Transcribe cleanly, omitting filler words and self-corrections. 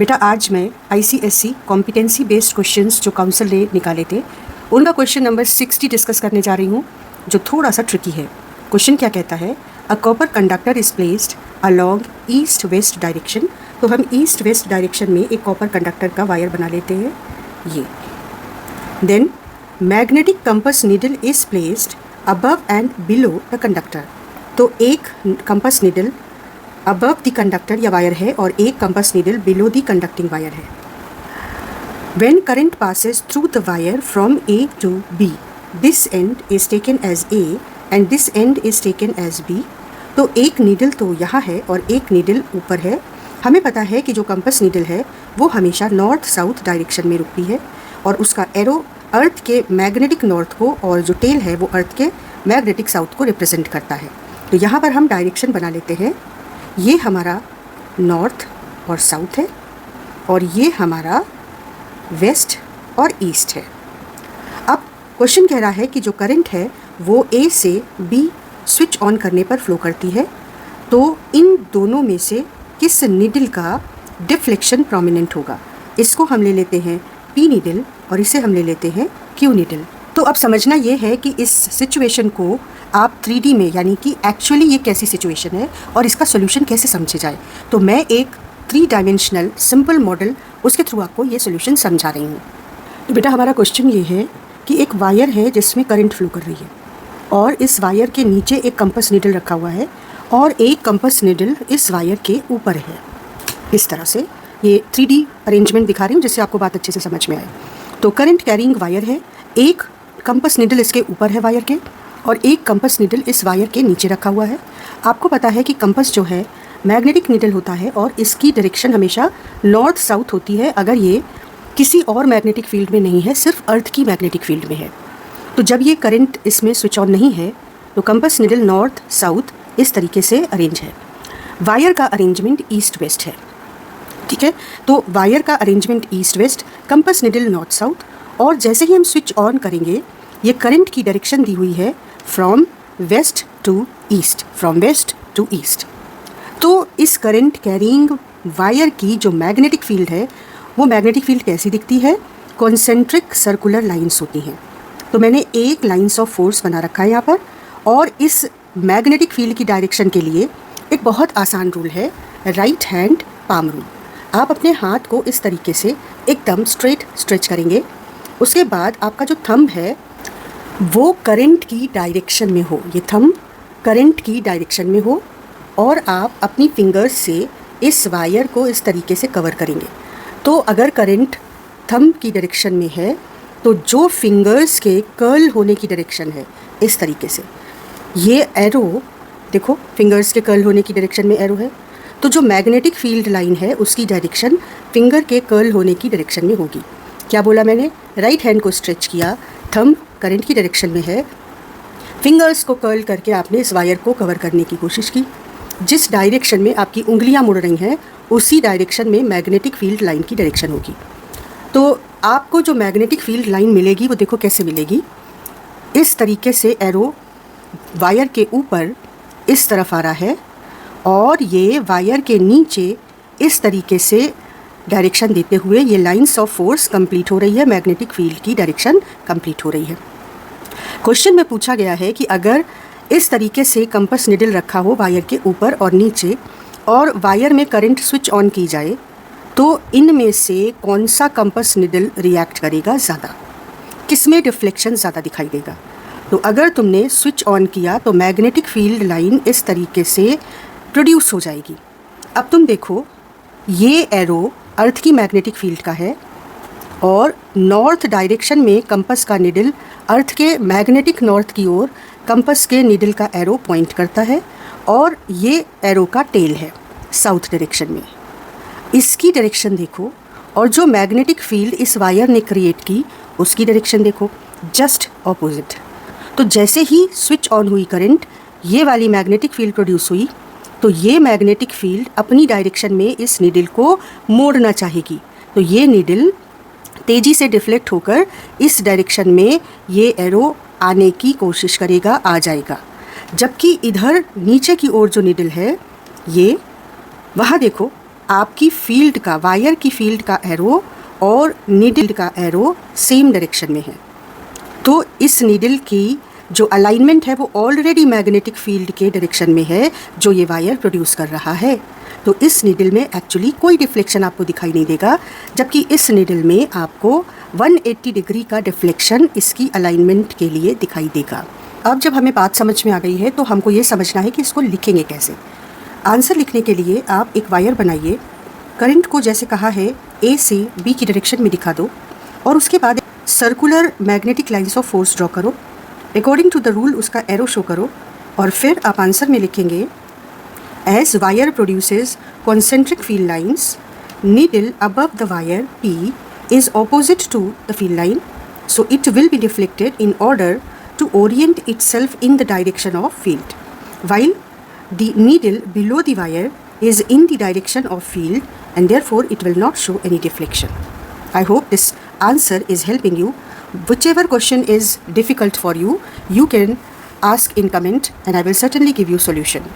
बेटा आज मैं ICSE कॉम्पिटेंसी बेस्ड क्वेश्चंस जो काउंसिल ने निकाले थे उनका क्वेश्चन नंबर 60 डिस्कस करने जा रही हूँ, जो थोड़ा सा ट्रिकी है। क्वेश्चन क्या कहता है, a copper conductor is placed along east west direction. तो हम ईस्ट वेस्ट डायरेक्शन में एक कॉपर कंडक्टर का वायर बना लेते हैं ये। Then magnetic compass needle is placed above and below the conductor. तो एक compass needle above the conductor या वायर है और एक compass needle below the conducting wire है। When current passes through the wire from A to B, this end is taken as A and this end is taken as B. तो एक needle तो यहाँ है और एक नीडल ऊपर है। हमें पता है कि जो कंपास नीडल है वो हमेशा नॉर्थ साउथ डायरेक्शन में रुकती है और उसका एरो अर्थ के मैग्नेटिक नॉर्थ को और जो टेल है वो अर्थ के मैग्नेटिक साउथ को रिप्रेजेंट करता है। तो यहाँ पर हम डायरेक्शन बना लेते हैं। ये हमारा नॉर्थ और साउथ है और ये हमारा वेस्ट और ईस्ट है। अब क्वेश्चन कह रहा है कि जो करंट है वो ए से बी स्विच ऑन करने पर फ्लो करती है, तो इन दोनों में से किस नीडल का डिफ्लेक्शन प्रोमिनेंट होगा। इसको हम ले लेते हैं पी नीडल और इसे हम ले लेते हैं क्यू नीडल। तो अब समझना ये है कि इस सिचुएशन को आप 3D में, यानी कि एक्चुअली ये कैसी सिचुएशन है और इसका सोल्यूशन कैसे समझे जाए, तो मैं एक 3 डायमेंशनल सिंपल मॉडल उसके थ्रू आपको ये सोल्यूशन समझा रही हूँ। तो बेटा हमारा क्वेश्चन ये है कि एक वायर है जिसमें करंट फ्लो कर रही है और इस वायर के नीचे एक कंपास नीडल रखा हुआ है और एक कंपास नीडल इस वायर के ऊपर है। इस तरह से ये 3D अरेंजमेंट दिखा रही हूँ जिससे आपको बात अच्छे से समझ में आए। तो करंट कैरिंग वायर है, एक कंपास नीडल इसके ऊपर है वायर के और एक कंपास नीडल इस वायर के नीचे रखा हुआ है। आपको पता है कि कंपास जो है मैग्नेटिक नीडल होता है और इसकी डायरेक्शन हमेशा नॉर्थ साउथ होती है अगर ये किसी और मैग्नेटिक फील्ड में नहीं है, सिर्फ अर्थ की मैग्नेटिक फील्ड में है। तो जब ये करंट इसमें स्विच ऑन नहीं है तो कंपास नीडल नॉर्थ साउथ इस तरीके से अरेंज है। वायर का अरेंजमेंट ईस्ट वेस्ट है, ठीक है। तो वायर का arrangement east west, compass needle north south, और जैसे ही हम स्विच ऑन करेंगे ये करंट की डायरेक्शन दी हुई है from west to east, from west to east. तो इस करंट कैरिंग वायर की जो मैग्नेटिक फील्ड है वो मैग्नेटिक फील्ड कैसी दिखती है, कॉन्सेंट्रिक सर्कुलर लाइंस होती हैं। तो मैंने एक लाइंस ऑफ फोर्स बना रखा है यहाँ पर, और इस मैग्नेटिक फील्ड की डायरेक्शन के लिए एक बहुत आसान रूल है, राइट हैंड पाम रूल। आप अपने हाथ को इस तरीके से एकदम स्ट्रेट स्ट्रेच करेंगे, उसके बाद आपका जो थंब है वो करंट की डायरेक्शन में हो, ये थंब करंट की डायरेक्शन में हो और आप अपनी फिंगर्स से इस वायर को इस तरीके से कवर करेंगे। तो अगर करंट थंब की डायरेक्शन में है तो जो फिंगर्स के कर्ल होने की डायरेक्शन है इस तरीके से, ये एरो देखो फिंगर्स के कर्ल होने की डायरेक्शन में एरो है, तो जो मैग्नेटिक फील्ड लाइन है उसकी डायरेक्शन फिंगर के कर्ल होने की डायरेक्शन में होगी। क्या बोला मैंने, राइट हैंड को स्ट्रेच किया, थंब करंट की डायरेक्शन में है, फिंगर्स को कर्ल करके आपने इस वायर को कवर करने की कोशिश की। जिस डायरेक्शन में आपकी उंगलियां मुड़ रही हैं उसी डायरेक्शन में मैग्नेटिक फील्ड लाइन की डायरेक्शन होगी। तो आपको जो मैग्नेटिक फील्ड लाइन मिलेगी वो देखो कैसे मिलेगी, इस तरीके से एरो वायर के ऊपर इस तरफ आ रहा है और ये वायर के नीचे इस तरीके से डायरेक्शन देते हुए ये लाइंस ऑफ फोर्स कंप्लीट हो रही है, मैग्नेटिक फील्ड की डायरेक्शन कंप्लीट हो रही है। क्वेश्चन में पूछा गया है कि अगर इस तरीके से कंपास निडल रखा हो वायर के ऊपर और नीचे और वायर में करंट स्विच ऑन की जाए तो इनमें से कौन सा कंपास निडल रिएक्ट करेगा ज़्यादा, किसमें डिफ्लेक्शन ज़्यादा दिखाई देगा। तो अगर तुमने स्विच ऑन किया तो मैग्नेटिक फील्ड लाइन इस तरीके से प्रोड्यूस हो जाएगी। अब तुम देखो ये एरो अर्थ की मैग्नेटिक फील्ड का है और नॉर्थ डायरेक्शन में कंपास का निडल अर्थ के मैग्नेटिक नॉर्थ की ओर कंपास के निडल का एरो पॉइंट करता है और ये एरो का टेल है साउथ डायरेक्शन में। इसकी डायरेक्शन देखो और जो मैग्नेटिक फील्ड इस वायर ने क्रिएट की उसकी डायरेक्शन देखो, जस्ट ऑपोजिट। तो जैसे ही स्विच ऑन हुई करंट, ये वाली मैग्नेटिक फील्ड प्रोड्यूस हुई, तो ये मैग्नेटिक फील्ड अपनी डायरेक्शन में इस निडल को मोड़ना चाहेगी। तो ये निडल तेज़ी से डिफ्लेक्ट होकर इस डायरेक्शन में ये एरो आने की कोशिश करेगा, आ जाएगा। जबकि इधर नीचे की ओर जो निडल है ये, वहाँ देखो आपकी फील्ड का, वायर की फील्ड का एरो और नीडल का एरो सेम डायरेक्शन में है, तो इस नीडल की जो अलाइनमेंट है वो ऑलरेडी मैग्नेटिक फील्ड के डायरेक्शन में है जो ये वायर प्रोड्यूस कर रहा है। तो इस नीडल में एक्चुअली कोई डिफ्लेक्शन आपको दिखाई नहीं देगा, जबकि इस नीडल में आपको 180 डिग्री का डिफ्लेक्शन इसकी अलाइनमेंट के लिए दिखाई देगा। अब जब हमें बात समझ में आ गई है तो हमको ये समझना है कि इसको लिखेंगे कैसे। आंसर लिखने के लिए आप एक वायर बनाइए, करंट को जैसे कहा है ए से बी की डायरेक्शन में दिखा दो और उसके बाद circular magnetic lines of force draw करो, अकॉर्डिंग टू द रूल उसका एरो शो करो और फिर आप आंसर में लिखेंगे as wire produces concentric field lines, needle above the wire P is opposite to the field line, so it will be deflected in order to orient itself in the direction of field, while the needle below the wire is in the direction of field and therefore it will not show any deflection. I hope this answer is helping you. Whichever question is difficult for you, you can ask in comment and I will certainly give you solution.